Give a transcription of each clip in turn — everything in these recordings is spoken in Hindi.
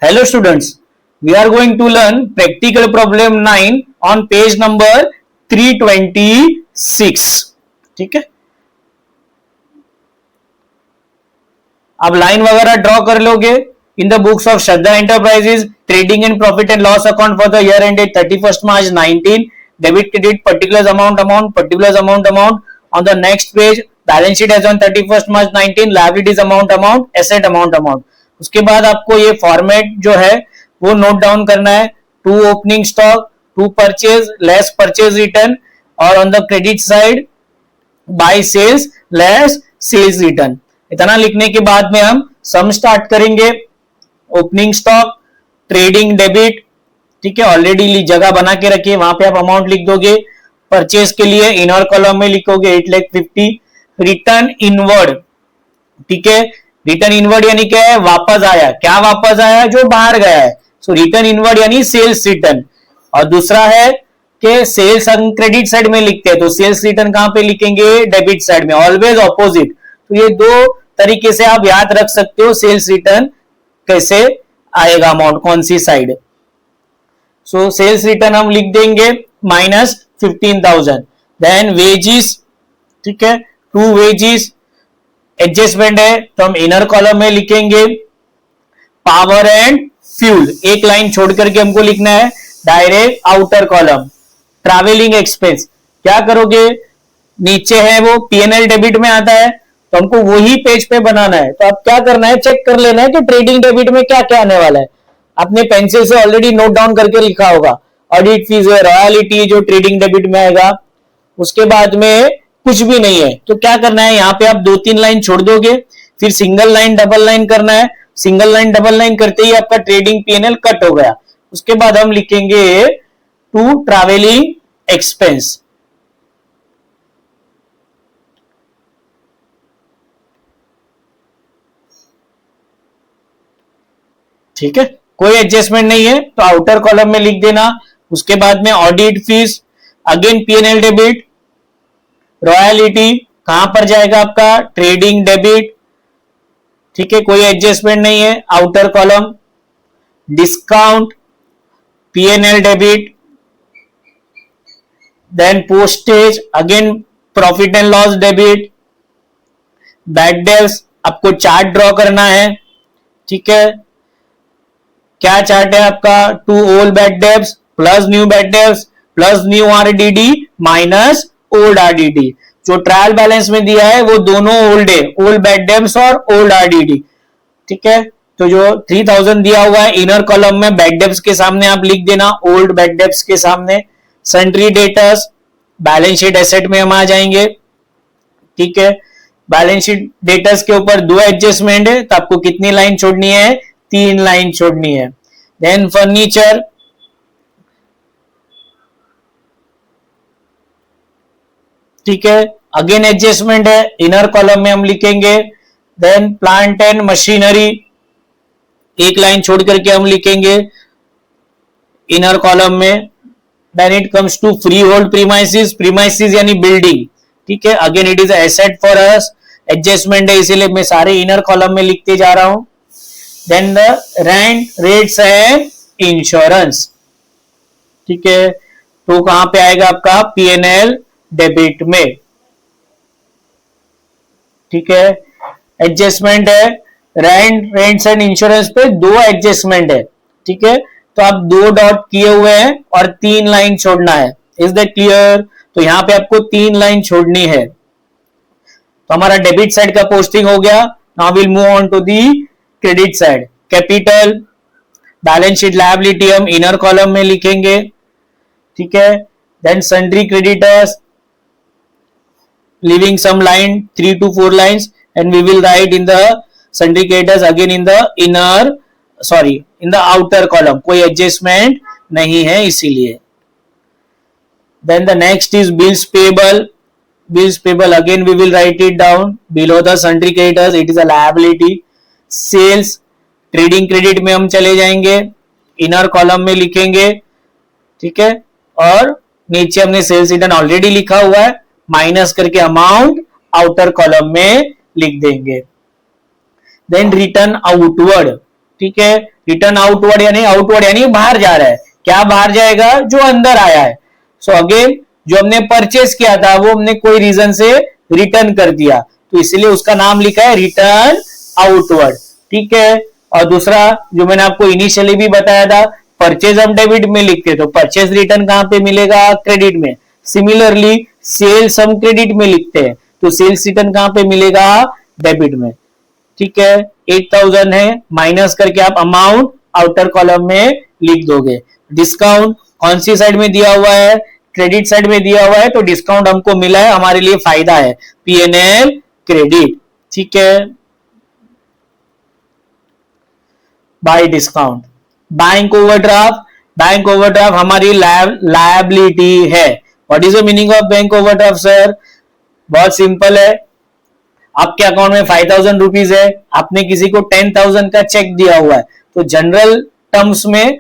Hello students, we are going to learn practical problem 9 on page number 326. ठीक है, आप लाइन वगैरह ड्रॉ कर लोगे. In the books of Shraddha enterprises trading and profit and loss account for the year ended 31st March 19, debit credit particular amount. On the next page, balance sheet as on 31st March 19, liabilities amount, asset amount. उसके बाद आपको ये फॉर्मेट जो है वो नोट डाउन करना है. To opening stock, to purchase less purchase return, और on the credit side by sales less sales return. इतना लिखने के बाद में हम सम स्टार्ट करेंगे. ओपनिंग स्टॉक, ट्रेडिंग डेबिट, ठीक है, ऑलरेडी जगह बना के रखिए, वहां पे आप अमाउंट लिख दोगे. परचेज के लिए इनर कॉलम में लिखोगे 8,50,000. रिटर्न इनवर्ड, ठीक है, रिटर्न इनवर्ड यानी क्या है, वापस आया. क्या वापस आया, जो बाहर गया है. सो रिटर्न इनवर्ड यानी सेल्स रिटर्न. और दूसरा है कि सेल्स हम क्रेडिट साइड में लिखते हैं, तो सेल्स रिटर्न कहां पे लिखेंगे, डेबिट साइड में, ऑलवेज ऑपोजिट. तो ये दो तरीके से आप याद रख सकते हो सेल्स रिटर्न कैसे आएगा, अमाउंट कौन सी साइड. सो सेल्स रिटर्न हम लिख देंगे -15,000. देन वेजिस, ठीक है, टू वेजिस एडजस्टमेंट है तो हम इनर कॉलम में लिखेंगे पावर एंड फ्यूल. एक लाइन छोड़ करके हमको लिखना है direct outer column. Travelling expense क्या करोगे, नीचे है वो पीएनएल डेबिट में आता है, तो हमको वही पेज पे बनाना है. तो आप क्या करना है, चेक कर लेना है कि ट्रेडिंग डेबिट में क्या क्या आने वाला है. आपने पेंसिल से ऑलरेडी नोट डाउन करके लिखा होगा. ऑडिट फीस है, रॉयलिटी जो ट्रेडिंग डेबिट में आएगा. उसके बाद में कुछ भी नहीं है, तो क्या करना है, यहाँ पे आप 2-3 लाइन छोड़ दोगे, फिर सिंगल लाइन डबल लाइन करना है. सिंगल लाइन डबल लाइन करते ही आपका ट्रेडिंग पीएनएल कट हो गया. उसके बाद हम लिखेंगे टू ट्रैवलिंग एक्सपेंस. ठीक है, कोई एडजस्टमेंट नहीं है तो आउटर कॉलम में लिख देना. उसके बाद में audit fees, again PNL debit. Royalty कहां पर जाएगा आपका, ट्रेडिंग डेबिट, ठीक है, कोई एडजस्टमेंट नहीं है, outer column. Discount, PNL debit. Then postage, again profit and loss debit. Bad debts, आपको चार्ट ड्रॉ करना है, ठीक है. क्या चार्ट है आपका, to old bad debts plus new bad debts plus new RDD minus old RDD. जो ट्रायल बैलेंस में दिया है वो दोनों ओल्ड है, ओल्ड बैड डेब्ट्स और ओल्ड आरडीडी, ठीक है. तो जो 3,000 दिया हुआ है इनर कॉलम में बैड डेब्ट्स के सामने आप लिख देना, ओल्ड बैड डेब्ट्स के सामने. Sundry debtors, balance sheet asset में हम आ जाएंगे, ठीक है. बैलेंस शीट डेटर्स के ऊपर 2 एडजस्टमेंट है, तो आपको कितनी लाइन छोड़नी है, 3 लाइन छोड़नी है. देन फर्नीचर, ठीक है, अगेन एडजस्टमेंट है, इनर कॉलम में हम लिखेंगे. देन प्लांट एंड मशीनरी, एक लाइन छोड़ करके हम लिखेंगे इनर कॉलम में. Then it comes to freehold premises, premises यानी बिल्डिंग, ठीक है, again it is asset for us, adjustment है इसीलिए मैं सारे इनर कॉलम में लिखते जा रहा हूं. Then the rent, rates and insurance, ठीक है, तो कहां पे आएगा आपका, पीएनएल डेबिट में, ठीक है. एडजस्टमेंट है, रेंट, रेंट्स एंड इंश्योरेंस पे 2 एडजस्टमेंट है, ठीक है. तो आप 2 डॉट किए हुए हैं और 3 लाइन छोड़ना है. Is that clear. तो यहां पे आपको 3 लाइन छोड़नी है. तो हमारा डेबिट साइड का पोस्टिंग हो गया. Now will move on to the credit side. Capital, balance sheet liability हम इनर कॉलम में लिखेंगे, ठीक है. Then sundry creditors, leaving some line 3 to 4 lines, and we will write in the sundry creditors again in the in the outer column. कोई adjustment नहीं है इसीलिए. Then the next is bills payable. Bills payable again we will write it down below the sundry creditors. It is a liability. Sales, trading credit में हम चले जाएंगे, इनर कॉलम में लिखेंगे, ठीक है. और नीचे हमने सेल्स रिटर्न ऑलरेडी लिखा हुआ है, माइनस करके अमाउंट आउटर कॉलम में लिख देंगे. देन रिटर्न आउटवर्ड, ठीक है। रिटर्न आउटवर्ड यानी बाहर जा रहा है, क्या बाहर जाएगा, जो अंदर आया है। सो अगेन जो हमने परचेस किया था वो हमने कोई रीजन से रिटर्न कर दिया, तो इसलिए उसका नाम लिखा है रिटर्न आउटवर्ड, ठीक है। और दूसरा जो मैंने आपको इनिशियली भी बताया था, परचेज हम डेबिट में लिखते, तो परचेज रिटर्न कहां पे मिलेगा, क्रेडिट में। सिमिलरली सेल्स हम क्रेडिट में लिखते हैं, तो सेल्स रिटर्न कहां पे मिलेगा, डेबिट में, ठीक है। 8000 है, माइनस करके आप अमाउंट आउटर कॉलम में लिख दोगे। डिस्काउंट कौन सी साइड में दिया हुआ है, क्रेडिट साइड में दिया हुआ है, तो डिस्काउंट हमको मिला है, हमारे लिए फायदा है, P&L क्रेडिट, ठीक है। बाय डिस्काउंट, बैंक ओवरड्राफ्ट हमारी लायबिलिटी है। What is the meaning of bank overdraft sir, बहुत सिंपल है। आपके अकाउंट में 5000 रुपीज है, आपने किसी को 10,000 का चेक दिया हुआ है, तो जनरल टर्म्स में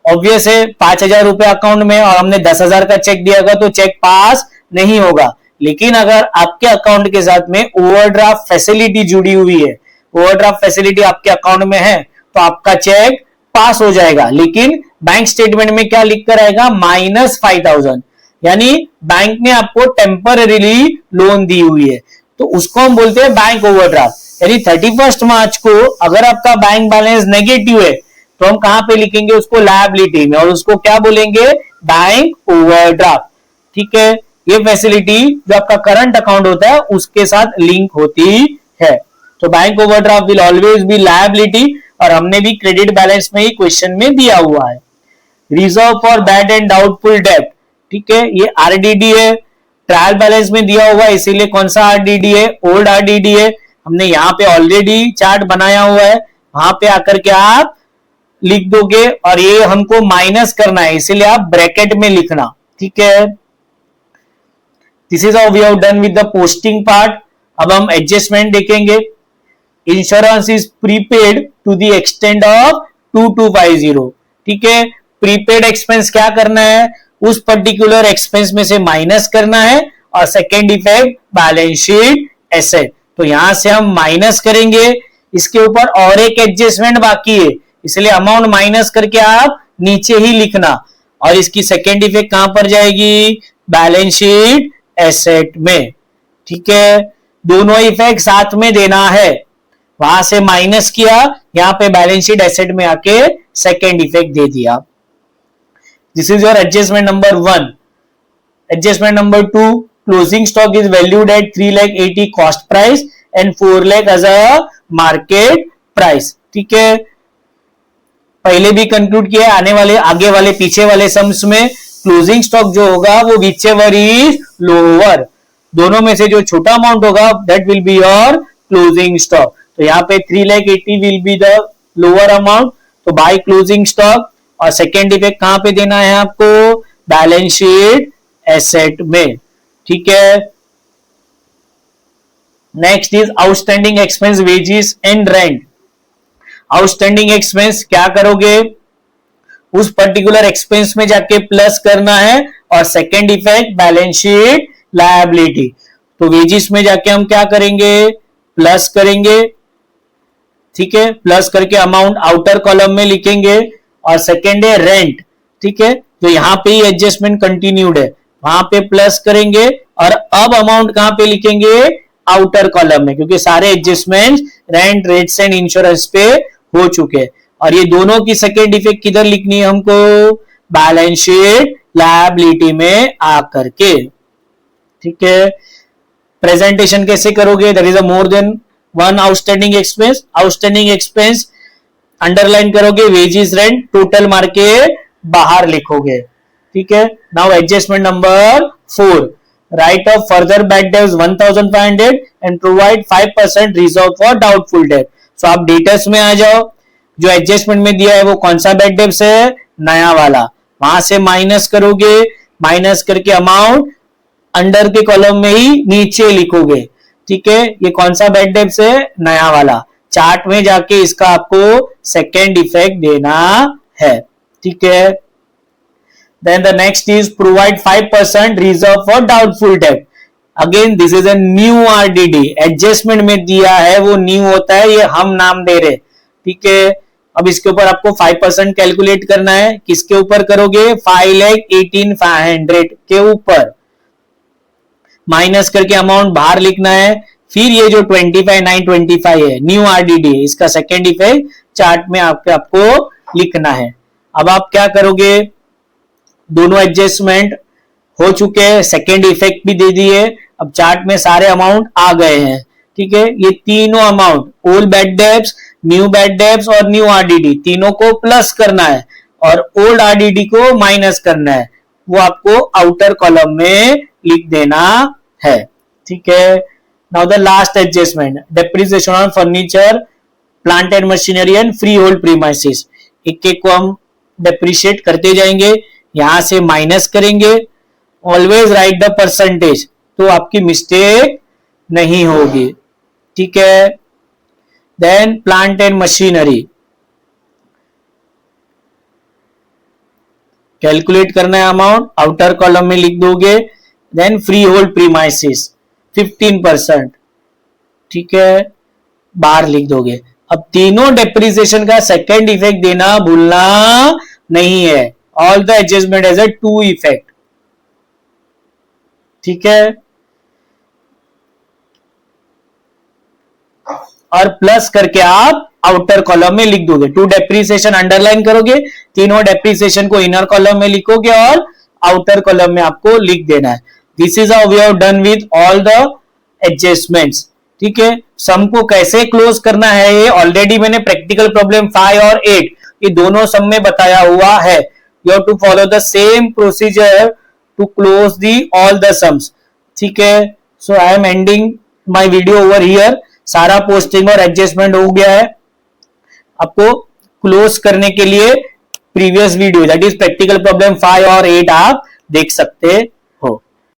ऑब्वियस है 5000 रुपए अकाउंट में और हमने 10,000 का चेक दिया होगा तो चेक पास नहीं होगा। लेकिन अगर आपके अकाउंट के साथ में ओवरड्राफ्ट फैसिलिटी जुड़ी हुई है, ओवरड्राफ्ट फैसिलिटी आपके अकाउंट में है, तो आपका चेक पास हो जाएगा। लेकिन बैंक स्टेटमेंट में क्या लिख कर आएगा, -5000, यानी बैंक ने आपको टेम्पररीली लोन दी हुई है, तो उसको हम बोलते हैं बैंक ओवरड्राफ्ट। यानी 31 मार्च को अगर आपका बैंक बैलेंस नेगेटिव है, तो हम कहां पे लिखेंगे उसको, लायबिलिटी में, और उसको क्या बोलेंगे, बैंक ओवरड्राफ्ट, ठीक है। ये फैसिलिटी जो आपका करंट अकाउंट होता है उसके साथ लिंक होती है, तो bank overdraft will always be liability, और हमने भी क्रेडिट बैलेंस में ही क्वेश्चन में दिया हुआ है। Reserve for bad and doubtful डेब्ट, ठीक है, ये आरडीडी है, ट्रायल बैलेंस में दिया हुआ है, इसीलिए कौन सा आरडीडी है, ओल्ड आरडीडी है। हमने यहाँ पे ऑलरेडी चार्ट बनाया हुआ है, वहां पे आकर के आप लिख दोगे, और ये हमको माइनस करना है, इसीलिए आप ब्रैकेट में लिखना, ठीक है। This is how we have done with the posting part. अब हम एडजस्टमेंट देखेंगे। Insurance is prepaid to the extent of 2250, ठीक है। प्रीपेड एक्सपेंस क्या करना है, उस पर्टिकुलर एक्सपेंस में से माइनस करना है, और second effect balance sheet asset, तो यहां से हम माइनस करेंगे। इसके ऊपर और एक एडजस्टमेंट बाकी है, इसलिए अमाउंट माइनस करके आप नीचे ही लिखना, और इसकी सेकेंड इफेक्ट कहां पर जाएगी, बैलेंस शीट एसेट में, ठीक है। दोनों इफेक्ट साथ में देना है, वहां से माइनस किया, यहां पे बैलेंस शीट एसेट में आके सेकेंड इफेक्ट दे दिया। This is your adjustment number 1। Adjustment number 2, closing stock is valued at 3,80,000 cost price and 4,00,000 as a market price, ठीक है। पहले भी कंक्लूड किया, आगे वाले पीछे वाले सम्स में क्लोजिंग स्टॉक जो होगा वो व्हिचएवर इज लोअर, दोनों में से जो छोटा अमाउंट होगा that will be your closing stock. तो यहाँ पे 3,80,000 will be the lower amount, तो बाय क्लोजिंग स्टॉक, और सेकेंड इफेक्ट कहां पे देना है आपको, बैलेंस शीट एसेट में, ठीक है। Next is outstanding expense, wages and rent. Outstanding expense क्या करोगे, उस पर्टिकुलर एक्सपेंस में जाके प्लस करना है, और second effect balance sheet liability, तो वेजेस में जाके हम क्या करेंगे, प्लस करेंगे, ठीक है। प्लस करके अमाउंट आउटर कॉलम में लिखेंगे, और सेकेंड है रेंट, ठीक है, तो यहां पे ही एडजस्टमेंट कंटिन्यूड है, वहां पे प्लस करेंगे, और अब अमाउंट कहां पे लिखेंगे, आउटर कॉलम में, क्योंकि सारे adjustment rent, rates and insurance पे हो चुके। और ये दोनों की सेकेंड इफेक्ट किधर लिखनी है हमको, बैलेंस शीट लायबिलिटी में आकर के, ठीक है। प्रेजेंटेशन कैसे करोगे, that is a more than one outstanding expense. Outstanding expense underline करोगे, वेजेस रेंट टोटल मार के बाहर लिखोगे, ठीक है। Now adjustment number 4, right of further bad debts 1,500 and provide 5% reserve for doubtful डेब्ट। सो आप डेटर्स में आ जाओ, जो एडजस्टमेंट में दिया है वो कौन सा बैड डेब्ट्स है, नया वाला, वहां से माइनस करोगे, माइनस करके अमाउंट अंडर के कॉलम में ही नीचे लिखोगे, ठीक है। ये कौन सा बैड डेब्ट्स है, नया वाला, चार्ट में जाके इसका आपको सेकेंड इफेक्ट देना है, ठीक है। Then the next is provide 5% reserve for doubtful debt. Again this is a new RDD, adjustment में दिया है वो न्यू होता है, ये हम नाम दे रहे, ठीक है। अब इसके ऊपर आपको 5% कैलकुलेट करना है। किसके ऊपर करोगे? 5,18,500 के ऊपर माइनस करके अमाउंट बाहर लिखना है। फिर ये जो 25,925 है न्यू आरडीडी, इसका सेकेंड इफेक्ट चार्ट में आपको लिखना है। अब आप क्या करोगे? दोनों एडजस्टमेंट हो चुके हैं, सेकेंड इफेक्ट भी दे दिए। अब चार्ट में सारे अमाउंट आ गए हैं, ठीक है। ये तीनों amount old bad debts, new bad debts और न्यू आरडीडी तीनों को प्लस करना है और ओल्ड आरडीडी को माइनस करना है। वो आपको आउटर कॉलम में लिख देना है, ठीक है। Now the last adjustment, depreciation on furniture, plant and machinery and free hold premises. एक एक को हम डेप्रिशिएट करते जाएंगे, यहां से माइनस करेंगे। ऑलवेज राइट द परसेंटेज, तो आपकी मिस्टेक नहीं होगी, ठीक है। Then plant and machinery calculate करना है अमाउंट, आउटर कॉलम में लिख दोगे। देन फ्री होल्ड प्रीमाइसेस 15%, ठीक है, बाहर लिख दोगे। अब तीनों डेप्रिसिएशन का सेकेंड इफेक्ट देना भूलना नहीं है। All the adjustment as a two effect, ठीक है। और प्लस करके आप आउटर कॉलम में लिख दोगे। टू डेप्रिसिएशन अंडरलाइन करोगे, तीनों डेप्रिसिएशन को इनर कॉलम में लिखोगे और आउटर कॉलम में आपको लिख देना है। This is how we have done with all the adjustments, ठीक है। सम को कैसे क्लोज करना है ये ऑलरेडी मैंने प्रैक्टिकल प्रॉब्लम 5 और 8 ये दोनों सम में बताया हुआ है। You have to follow the same procedure to close the all the sums, ठीक है। So I am ending my video over here. सारा पोस्टिंग और एडजस्टमेंट हो गया है। आपको क्लोज करने के लिए previous video that is practical problem 5 और 8 आप देख सकते